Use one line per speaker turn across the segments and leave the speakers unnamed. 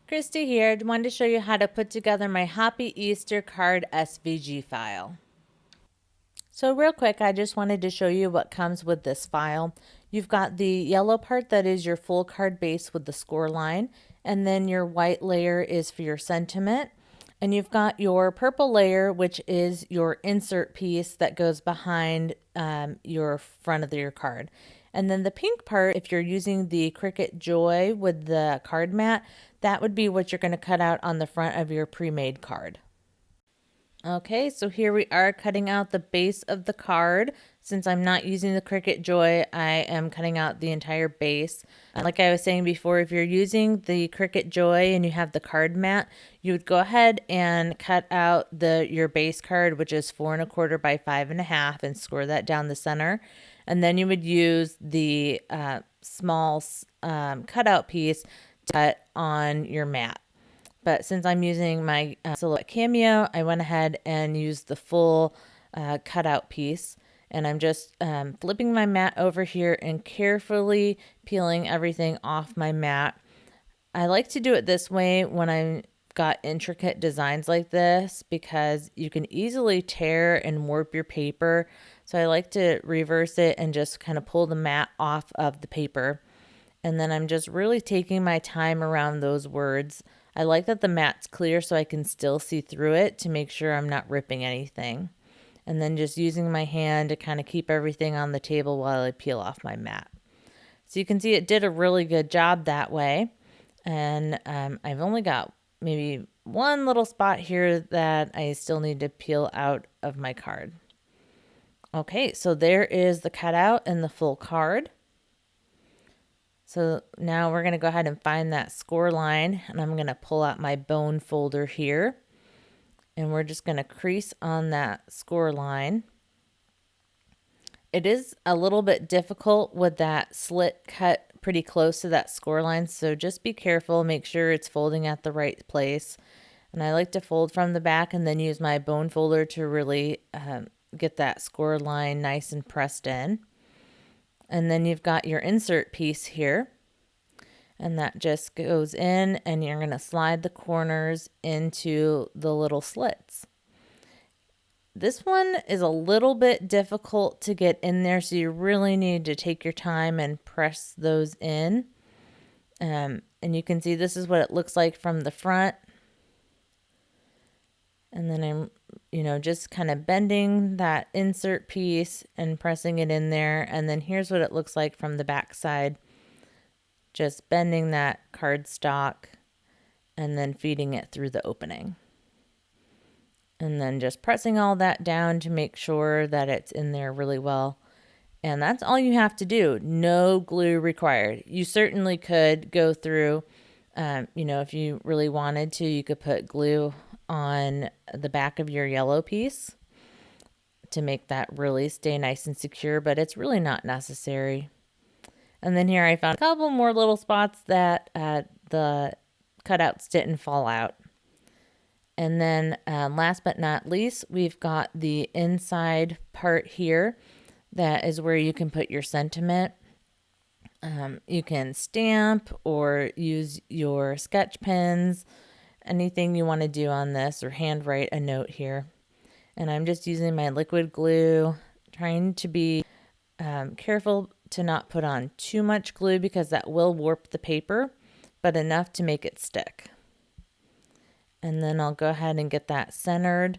Christy here. I wanted to show you how to put together my Hoppy Easter Card SVG file. So real quick, I just wanted to show you what comes with this file. You've got the yellow part that is your full card base with the score line, and then your white layer is for your sentiment. And you've got your purple layer, which is your insert piece that goes behind your front of your card. And then the pink part, if you're using the Cricut Joy with the card mat, that would be what you're going to cut out on the front of your pre-made card. Okay, so here we are cutting out the base of the card. Since I'm not using the Cricut Joy, I am cutting out the entire base. Like I was saying before, if you're using the Cricut Joy and you have the card mat, you would go ahead and cut out your base card, which is 4 1/4 by 5 1/2, and score that down the center. And then you would use the small cutout piece to cut on your mat. But since I'm using my Silhouette Cameo, I went ahead and used the full cutout piece. And I'm just flipping my mat over here and carefully peeling everything off my mat. I like to do it this way when I've got intricate designs like this because you can easily tear and warp your paper. So I like to reverse it and just kind of pull the mat off of the paper. And then I'm just really taking my time around those words. I like that the mat's clear so I can still see through it to make sure I'm not ripping anything. And then just using my hand to kind of keep everything on the table while I peel off my mat. So you can see it did a really good job that way. And I've only got maybe one little spot here that I still need to peel out of my card. Okay, so there is the cutout and the full card. So now we're going to go ahead and find that score line, and I'm going to pull out my bone folder here, and we're just going to crease on that score line. It is a little bit difficult with that slit cut pretty close to that score line, so just be careful, make sure it's folding at the right place. And I like to fold from the back and then use my bone folder to really get that score line nice and pressed in. And then you've got your insert piece here, and that just goes in, and you're going to slide the corners into the little slits. This one is a little bit difficult to get in there, so you really need to take your time and press those in. And you can see this is what it looks like from the front. And then I'm, just kind of bending that insert piece and pressing it in there. And then here's what it looks like from the back side. Just bending that cardstock and then feeding it through the opening. And then just pressing all that down to make sure that it's in there really well. And that's all you have to do. No glue required. You certainly could go through, if you really wanted to, you could put glue on the back of your yellow piece to make that really stay nice and secure, but it's really not necessary. And then here I found a couple more little spots that the cutouts didn't fall out. And then last but not least, we've got the inside part here. That is where you can put your sentiment. You can stamp or use your sketch pens, anything you want to do on this, or handwrite a note here. And I'm just using my liquid glue, trying to be careful to not put on too much glue because that will warp the paper, but enough to make it stick. And then I'll go ahead and get that centered.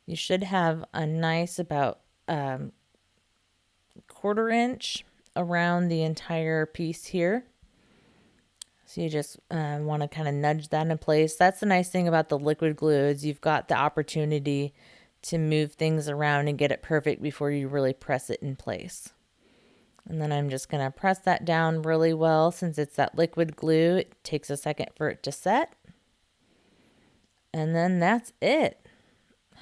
You should have a nice about 1/4 inch around the entire piece here. So you just want to kind of nudge that in place. That's the nice thing about the liquid glue is you've got the opportunity to move things around and get it perfect before you really press it in place. And then I'm just going to press that down really well. Since it's that liquid glue, it takes a second for it to set. And then that's it.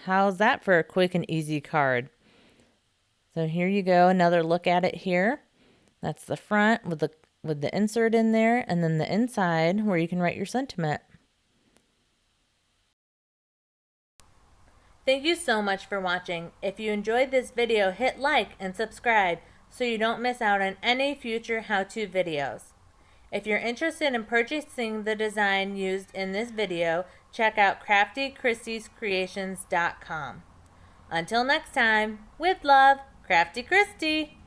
How's that for a quick and easy card? So here you go, another look at it here. That's the front with the insert in there, and then the inside where you can write your sentiment. Thank you so much for watching. If you enjoyed this video, hit like and subscribe so you don't miss out on any future how-to videos. If you're interested in purchasing the design used in this video, check out craftychristyscreations.com. Until next time, with love, Crafty Christy!